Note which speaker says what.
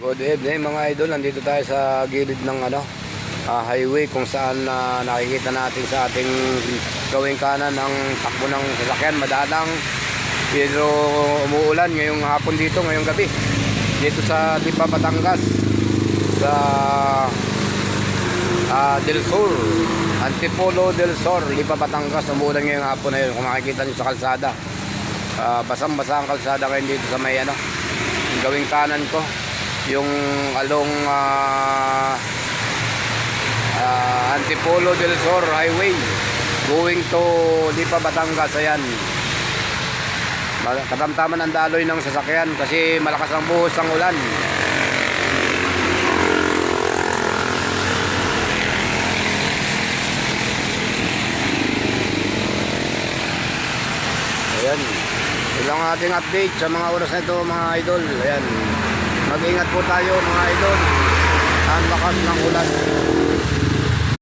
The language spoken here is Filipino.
Speaker 1: Good evening mga idol, nandito tayo sa gilid ng highway kung saan nakikita natin sa ating gawing kanan ang takbo ng sasakyan madalang, pero umuulan ngayong hapon dito, ngayong gabi dito sa Lipa, Batangas, sa Del Sur, Antipolo del Sur, Lipa, Batangas. Umuulan ngayong hapon na yun. Kung makikita nyo sa kalsada, basang-basa ang kalsada ngayon dito sa may yung gawing kanan ko, yung along Antipolo del Sur Highway going to Lipa, Batangas. Ayan, katamtaman ang daloy ng sasakyan kasi malakas ang buhos ng ulan. Ayan, ilang ating update sa mga oras na ito mga idol. Ayan, mag-ingat po tayo mga idol, ang lakas ng ulan.